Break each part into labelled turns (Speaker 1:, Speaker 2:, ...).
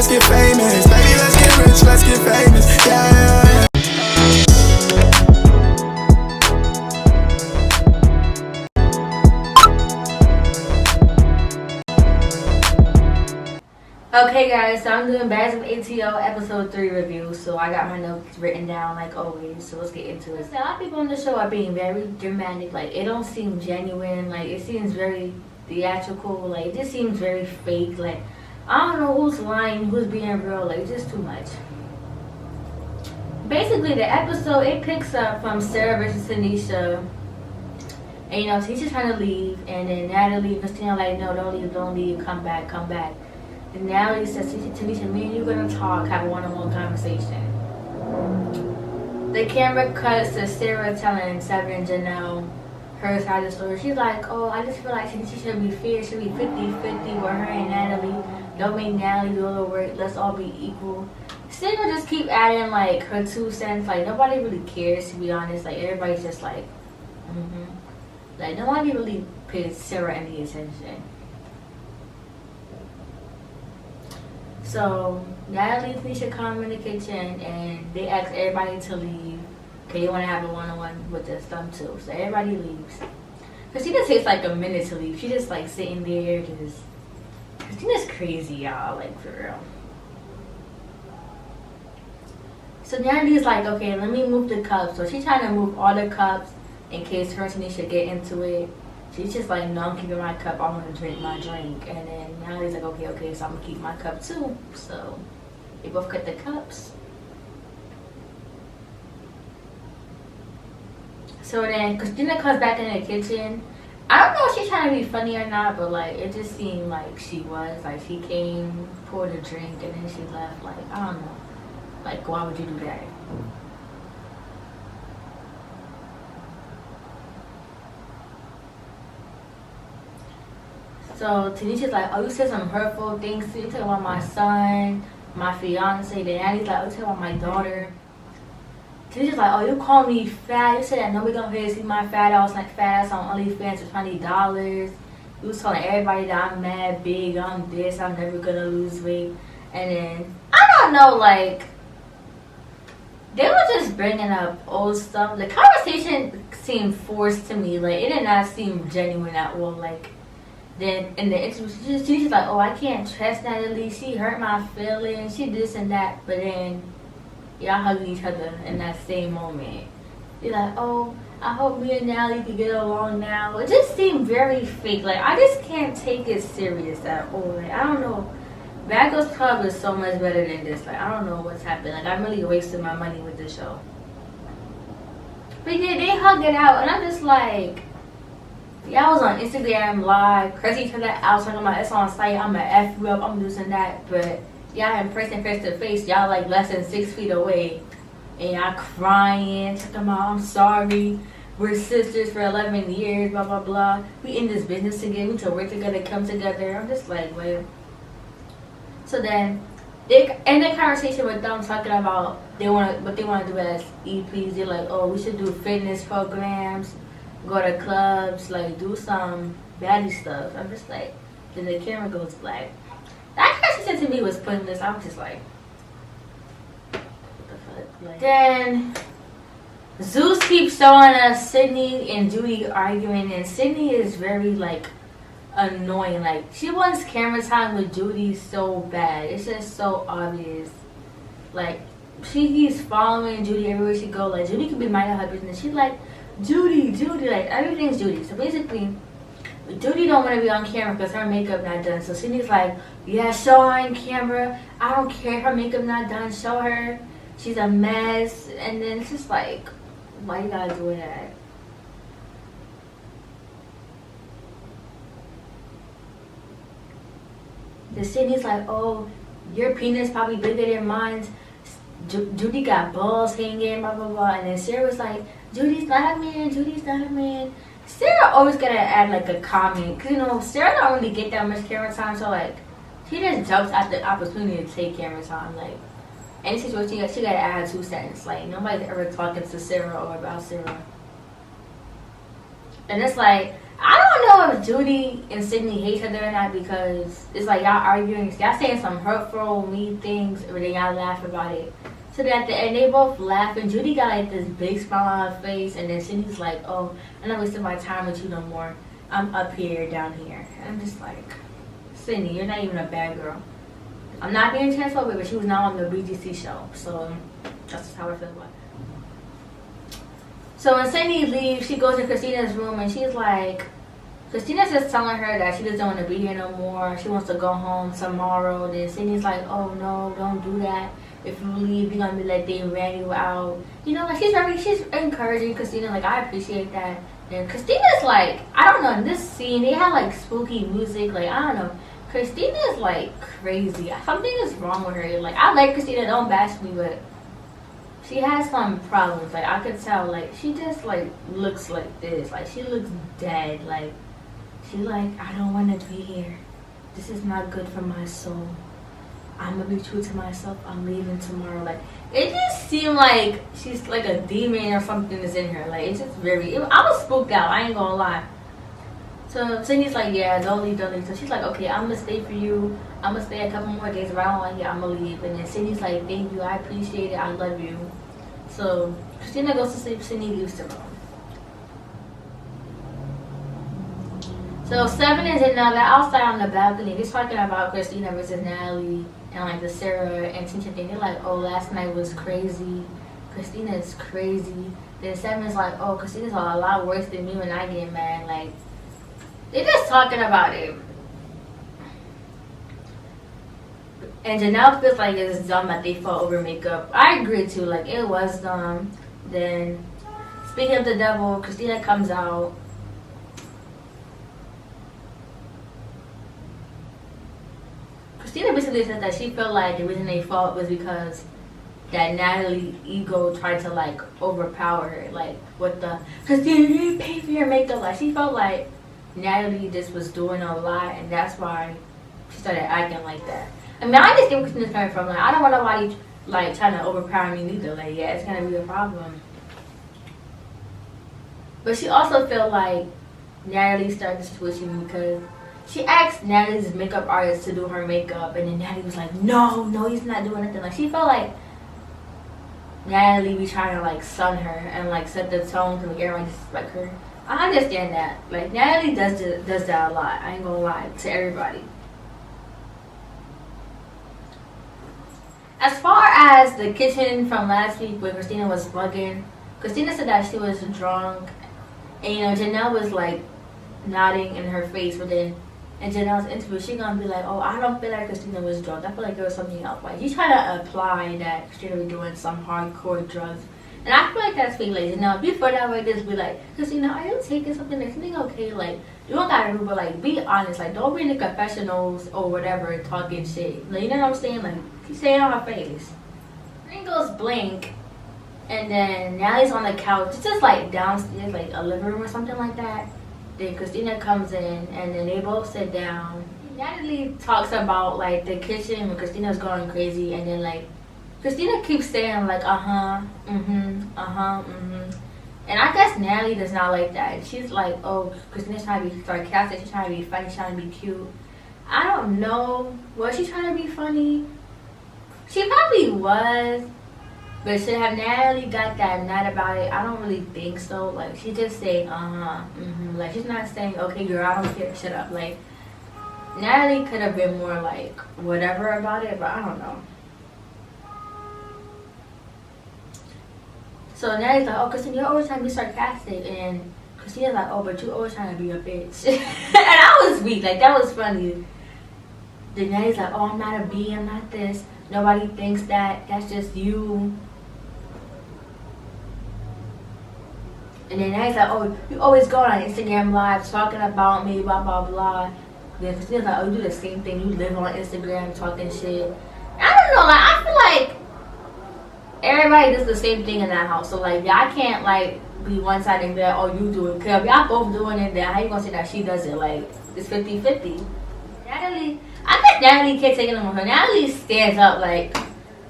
Speaker 1: let's get famous. Baby, let's get rich, let's get famous. Yeah.
Speaker 2: Okay guys, so I'm doing Baddies ATL episode 3 review. So I got my notes written down like always, so let's get into it. A lot of people on the show are being very dramatic, like it don't seem genuine, like it seems very theatrical, like it just seems very fake, like I don't know who's lying, who's being real, like it's just too much. Basically the episode, it picks up from Sarah versus Tanisha. And you know, Tanisha's trying to leave, and then Natalie and Christina like, no, don't leave, come back. And Natalie says, Tanisha, me and you gonna talk, have a one-on-one conversation. The camera cuts to Sarah telling Seven and Janelle her side of the story. She's like, oh, I just feel like Tanisha should be fair, should be 50-50 with her and Natalie. Don't make Natalie do all the work, let's all be equal. Sarah just keep adding like her 2 cents, like nobody really cares, to be honest. Like everybody's just like, like nobody really pays Sarah any attention. So Natalie and Tanisha come in the kitchen and they ask everybody to leave. Okay, they want to have a one-on-one with them too. So everybody leaves. Christina takes like a minute to leave. She's just like sitting there, just Christina's crazy, y'all, like for real. So Natalie's like, okay, let me move the cups. So she's trying to move all the cups in case her and Tanisha get into it. She's just like, no, I'm keeping my cup. I want to drink my drink. And then Natalie's like, okay, so I'm going to keep my cup too. So they both cut the cups. So then Christina comes back in the kitchen. I don't know if she's trying to be funny or not, but like it just seemed like she was. Like she came, poured a drink, and then she left. Like, I don't know. Like, why would you do that? So Tanisha's like, oh, you said some hurtful things to you. You talking about my son, my fiance. Then Annie's like, oh, you talking about my daughter. Tanisha's like, oh, you call me fat. You said that nobody gonna pay to see my fat ass, like fat ass on OnlyFans for $20. You was telling everybody that I'm mad big, I'm this, I'm never gonna lose weight. And then, I don't know, like, they were just bringing up old stuff. The conversation seemed forced to me. Like, it did not seem genuine at all. Like, then in the interview, she's like, oh, I can't trust Natalie. She hurt my feelings. She this and that. But then y'all hugging each other in that same moment. You're like, oh, I hope me and Natalie can get along now. It just seemed very fake. Like, I just can't take it serious at all. Like, I don't know. Bad Girls Club is so much better than this. Like, I don't know what's happening. Like, I'm really wasting my money with this show. But yeah, they hug it out. And I'm just like, y'all was on Instagram live, cursing each other out, talking about it's on site, I'm gonna F you up, I'm this and that. But y'all in person face to face, y'all like less than 6 feet away. And y'all crying, talking about I'm sorry, we're sisters for 11 years, blah, blah, blah. We in this business together, we to work together, come together. I'm just like, well. So then, they end the conversation with them talking about what they want to do as EPs. They're like, oh, we should do fitness programs, go to clubs, like do some baddie stuff. I'm just like, then the camera goes black. That conversation to me was pointless. I was just like, what the fuck? Like, then Zeus keeps showing us Sydney and Judy arguing, and Sydney is very like annoying. Like, she wants camera time with Judy so bad. It's just so obvious. Like, she keeps following Judy everywhere she go. Like, Judy could be minding her business. She's like, Judy, like everything's Judy. So basically, Judy don't want to be on camera because her makeup not done. So Sydney's like, yeah, show her on camera. I don't care, her makeup not done. Show her. She's a mess. And then it's just like, why you gotta do that? The Sydney's like, oh, your penis probably bigger than mine. Judy got balls hanging, blah, blah, blah. And then Sarah was like, Judy's not a man, Judy's not a man. Sarah always gotta add like a comment. Because, you know, Sarah don't really get that much camera time. So, like, she just jumps at the opportunity to take camera time. Like, any situation, she gotta add 2 cents. Like, nobody's ever talking to Sarah or about Sarah. And it's like, I don't know if Judy and Sydney hate each other or not because it's like y'all arguing, y'all saying some hurtful, mean things, but then y'all laugh about it. So then at the end, they both laugh, and Judy got like this big smile on her face, and then Sydney's like, "Oh, I'm not wasting my time with you no more. I'm up here, down here." And I'm just like, Sydney, you're not even a bad girl. I'm not being transphobic, but she was not on the BGC show, so that's how I feel about it. So when Sydney leaves, she goes to Christina's room, and she's like, Christina's just telling her that she doesn't want to be here no more. She wants to go home tomorrow. Then Sydney's like, "Oh no, don't do that. If you leave, you're gonna be like they ran you out." You know, like she's encouraging Christina. Like I appreciate that. And Christina's like, I don't know. In this scene, they had like spooky music. Like I don't know. Christina's like crazy. Something is wrong with her. Like I like Christina. Don't bash me, but she has some problems. Like I could tell. Like she just like looks like this. Like she looks dead. Like she's like, I don't want to be here. This is not good for my soul. I'm gonna be true to myself. I'm leaving tomorrow. Like it just seemed like she's like a demon or something is in her. Like it's just I was spooked out. I ain't gonna lie. So Sydney's like, yeah, don't leave, don't leave. So she's like, okay, I'm gonna stay for you. I'm gonna stay a couple more days. If I don't like it, I'm gonna leave. And then Sydney's like, thank you, I appreciate it, I love you. So Christina goes to sleep. Sydney leaves the room. So Seven and Janelle, they're outside on the balcony. They're talking about Christina versus Natalie and like the Sarah and Tincha thing. They're like, oh, last night was crazy. Christina is crazy. Then Seven's like, oh, Christina's a lot worse than me when I get mad. Like, they're just talking about it. And Janelle feels like it's dumb that they fought over makeup. I agree too. Like, it was dumb. Then, speaking of the devil, Christina comes out. Christina basically said that she felt like the reason they fought was because that Natalie ego tried to like overpower her, like with the Christina, you didn't pay for your makeup. Like she felt like Natalie just was doing a lot, and that's why she started acting like that. I mean, I understand where Christina's coming from. Like I don't want nobody like trying to overpower me neither. Like yeah, it's gonna be a problem. But she also felt like Natalie started switching because she asked Natalie's makeup artist to do her makeup, and then Natalie was like, no, he's not doing nothing. Like, she felt like Natalie be trying to, like, sun her and, like, set the tone to make everyone disrespect her. I understand that. Like, Natalie does that a lot. I ain't gonna lie to everybody. As far as the kitchen from last week where Christina was bugging, Christina said that she was drunk, and, you know, Janelle was, like, nodding in her face, but then in Janelle's interview, she gonna be like, oh, I don't feel like Christina was drunk. I feel like there was something else. Like, you try to apply that Christina was doing some hardcore drugs. And I feel like that's fake lazy. Now, if you feel that way, just be like, Christina, are you taking something? Is something okay? Like, you don't gotta do, but like, be honest. Like, don't be in the confessionals or whatever talking shit. Like, you know what I'm saying? Like, keep saying it on her face. Screen goes blank, and then Natalie's on the couch. It's just like downstairs, like a living room or something like that. Then Christina comes in, and then they both sit down. Natalie talks about like the kitchen when Christina's going crazy, and then like Christina keeps saying like and I guess Natalie does not like that. She's like, oh, Christina's trying to be sarcastic, she's trying to be funny, she's trying to be cute. I don't know, was she trying to be funny? She probably was. But should have Natalie got that mad about it? I don't really think so. Like, she just saying, Like, she's not saying, okay, girl, I don't care, shut up. Like, Natalie could have been more, like, whatever about it, but I don't know. So Natalie's like, oh, Christina, you're always trying to be sarcastic. And Christina's like, oh, but you're always trying to be a bitch. And I was weak. Like, that was funny. Then Natalie's like, oh, I'm not a B, I'm not this. Nobody thinks that. That's just you. And then Natalie's like, oh, you always go on Instagram Live talking about me, blah, blah, blah. Then Christina's like, oh, you do the same thing. You live on Instagram talking shit. I don't know. Like, I feel like everybody does the same thing in that house. So, like, y'all can't, like, be one-sided and be like, oh, you do it. Because if y'all both doing it, then how you going to say that she does it? Like, it's 50-50. Natalie, I think Natalie can't take it on her. Natalie stands up, like,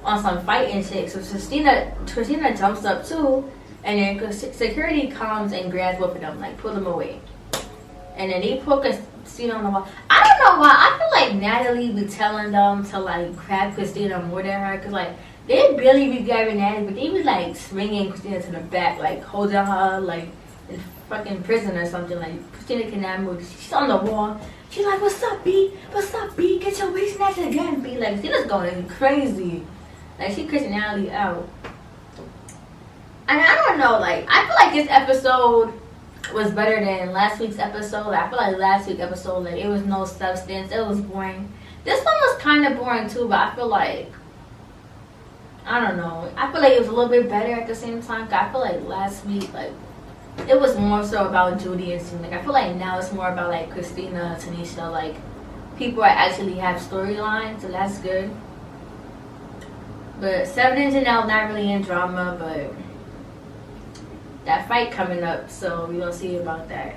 Speaker 2: on some fighting shit. So Christina jumps up, too. And then security comes and grabs both of them, like, pull them away. And then they put Christina on the wall. I don't know why. I feel like Natalie be telling them to like grab Christina more than her, cause like they barely be grabbing Natalie, but they be like swinging Christina to the back, like holding her like in fucking prison or something. Like Christina cannot move. She's on the wall. She's like, "What's up, B? What's up, B? Get your waist snatched again, B." Like Christina's going crazy. Like she cursing Natalie out. And I don't know. Like I feel like this episode was better than last week's episode. I feel like last week's episode, like it was no substance. It was boring. This one was kind of boring too, but I feel like, I don't know. I feel like it was a little bit better at the same time. 'Cause I feel like last week, like it was more so about Judy and Steve. Like I feel like now it's more about like Christina, Tanisha. Like people are actually have storylines, so that's good. But Seven and Janelle not really in drama, but that fight coming up, so we gonna see about that.